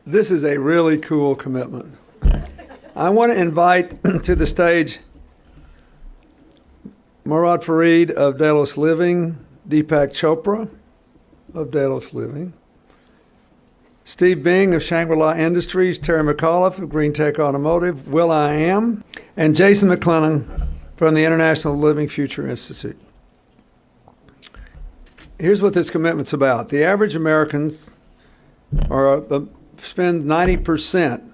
This is a really cool commitment. I want to invite to the stage Murad Farid of Delos Living, Deepak Chopra of Delos Living, Steve Bing of Shangri-La Industries, Terry McAuliffe of Green Tech Automotive, Will I Am, and Jason McClellan from the International Living Future Institute. Here's what this commitment's about. The average American spend 90%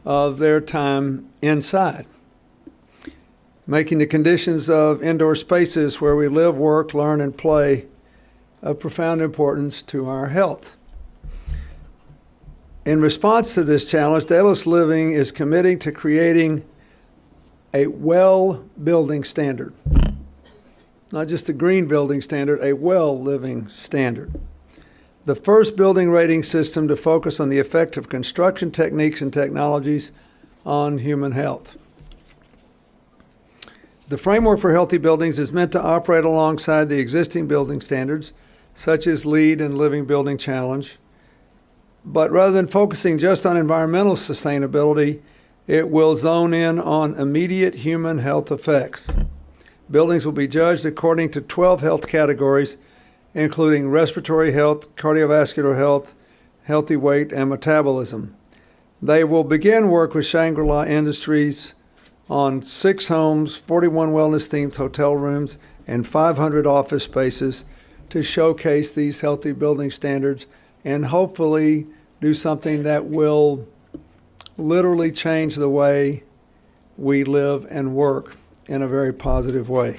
of their time inside, making the conditions of indoor spaces where we live, work, learn, and play of profound importance to our health. In response to this challenge, Delos Living is committing to creating a well building standard. Not just a green building standard, a well living standard. The first building rating system to focus on the effect of construction techniques and technologies on human health. The framework for healthy buildings is meant to operate alongside the existing building standards, such as LEED and Living Building Challenge. But rather than focusing just on environmental sustainability, it will zone in on immediate human health effects. Buildings will be judged according to 12 health categories, including respiratory health, cardiovascular health, healthy weight, and metabolism. They will begin work with Shangri-La Industries on 6 homes, 41 wellness-themed hotel rooms, and 500 office spaces to showcase these healthy building standards and hopefully do something that will literally change the way we live and work in a very positive way.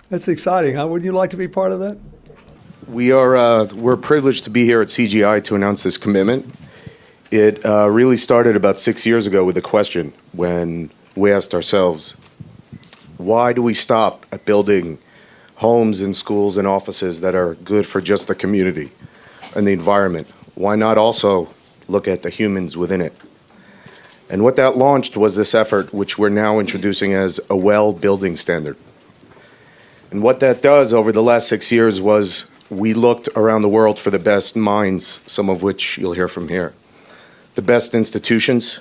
That's exciting, huh? Would you like to be part of that? We're privileged to be here at CGI to announce this commitment. It really started about 6 years ago with a question when we asked ourselves, why do we stop at building homes and schools and offices that are good for just the community and the environment? Why not also look at the humans within it? And what that launched was this effort, which we're now introducing as a well building standard. And what that does over the last 6 years was we looked around the world for the best minds, some of which you'll hear from here, the best institutions,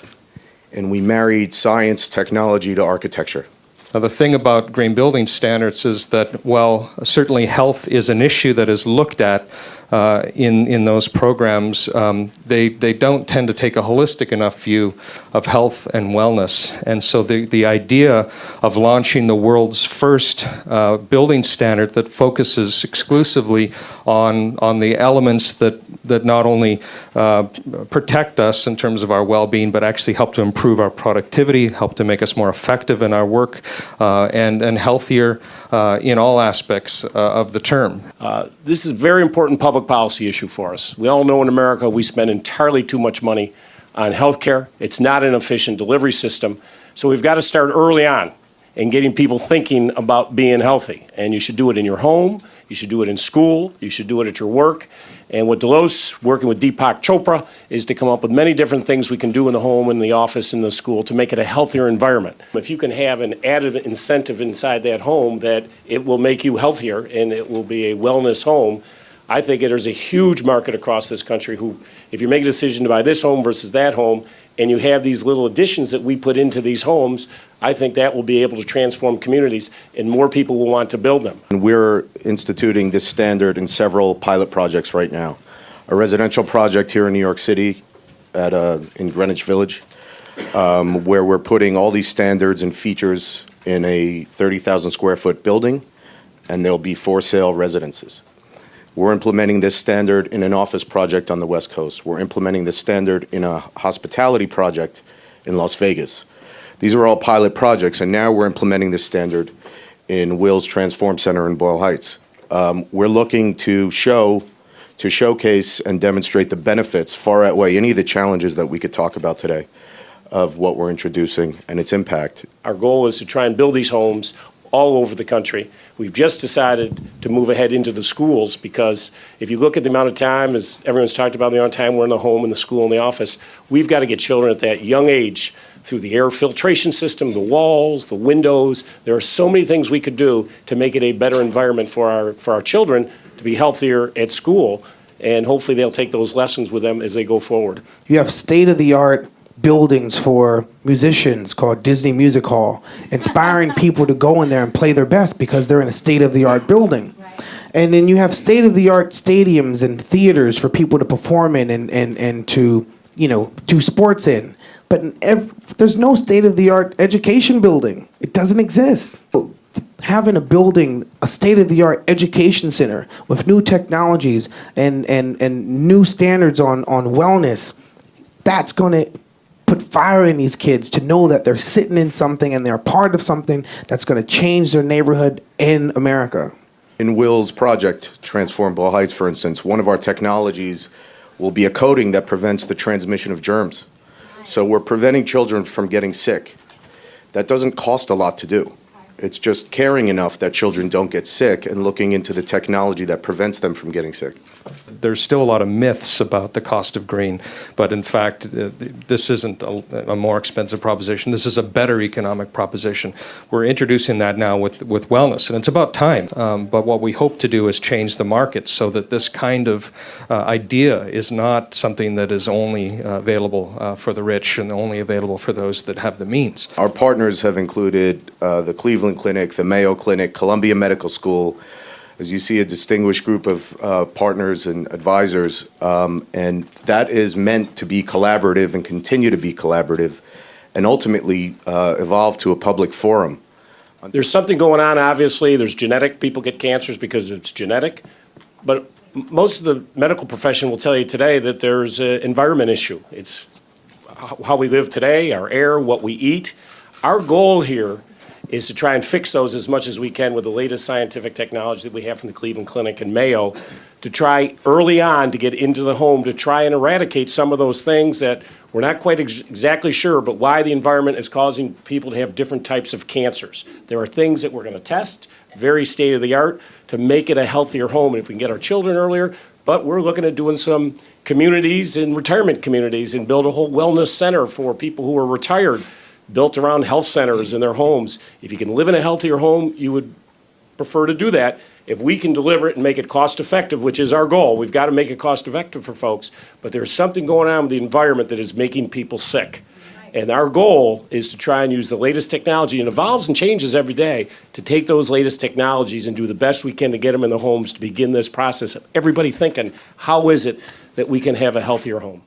and we married science, technology to architecture. Now, the thing about green building standards is that, while certainly health is an issue that is looked at in those programs, they don't tend to take a holistic enough view of health and wellness. And so the idea of launching the world's first building standard that focuses exclusively on the elements that not only protect us in terms of our well-being, but actually help to improve our productivity, help to make us more effective in our work, and healthier in all aspects of the term. This is a very important public policy issue for us. We all know in America we spend entirely too much money on health care. It's not an efficient delivery system. So we've got to start early on in getting people thinking about being healthy. And you should do it in your home, you should do it in school, you should do it at your work. And what Delos, working with Deepak Chopra, is to come up with many different things we can do in the home, in the office, in the school to make it a healthier environment. If you can have an added incentive inside that home that it will make you healthier and it will be a wellness home, I think there's a huge market across this country who, if you make a decision to buy this home versus that home, and you have these little additions that we put into these homes, I think that will be able to transform communities and more people will want to build them. We're instituting this standard in several pilot projects right now. A residential project here in New York City in Greenwich Village, where we're putting all these standards and features in a 30,000 square foot building, and there'll be for sale residences. We're implementing this standard in an office project on the West Coast. We're implementing this standard in a hospitality project in Las Vegas. These are all pilot projects, and now we're implementing this standard in Will's Transform Center in Boyle Heights. We're looking to showcase and demonstrate the benefits far outweigh any of the challenges that we could talk about today of what we're introducing and its impact. Our goal is to try and build these homes all over the country. We've just decided to move ahead into the schools because if you look at the amount of time, as everyone's talked about, the amount of time we're in the home, in the school, in the office, we've got to get children at that young age through the air filtration system, the walls, the windows. There are so many things we could do to make it a better environment for our children to be healthier at school. and hopefully they'll take those lessons with them as they go forward. You have state-of-the-art buildings for musicians called Disney Music Hall, inspiring people to go in there and play their best because they're in a state-of-the-art building. And then you have state-of-the-art stadiums and theaters for people to perform in and to, do sports in. But there's no state-of-the-art education building. It doesn't exist. Having a building, a state-of-the-art education center with new technologies and new standards on wellness, that's going to put fire in these kids to know that they're sitting in something and they're part of something that's going to change their neighborhood in America. In Will's project, Transformable Heights, for instance, one of our technologies will be a coating that prevents the transmission of germs. So we're preventing children from getting sick. That doesn't cost a lot to do. It's just caring enough that children don't get sick and looking into the technology that prevents them from getting sick. There's still a lot of myths about the cost of green, but in fact, this isn't a more expensive proposition. This is a better economic proposition. We're introducing that now with wellness, and it's about time. But what we hope to do is change the market so that this kind of idea is not something that is only available for the rich and only available for those that have the means. Our partners have included the Cleveland Clinic, the Mayo Clinic, Columbia Medical School. As you see, a distinguished group of partners and advisors, and that is meant to be collaborative and continue to be collaborative and ultimately evolve to a public forum. There's something going on, obviously. There's genetic. People get cancers because it's genetic. But most of the medical profession will tell you today that there's an environment issue. It's how we live today, our air, what we eat. Our goal here is to try and fix those as much as we can with the latest scientific technology that we have from the Cleveland Clinic and Mayo, to try early on to get into the home to try and eradicate some of those things that we're not quite exactly sure, but why the environment is causing people to have different types of cancers. There are things that we're going to test, very state-of-the-art, to make it a healthier home. And if we can get our children earlier, but we're looking at doing some communities and retirement communities and build a whole wellness center for people who are retired, built around health centers in their homes. If you can live in a healthier home, you would prefer to do that. If we can deliver it and make it cost effective, which is our goal, we've got to make it cost effective for folks, but there's something going on with the environment that is making people sick. And our goal is to try and use the latest technology, and evolves and changes every day, to take those latest technologies and do the best we can to get them in the homes to begin this process of everybody thinking, how is it that we can have a healthier home?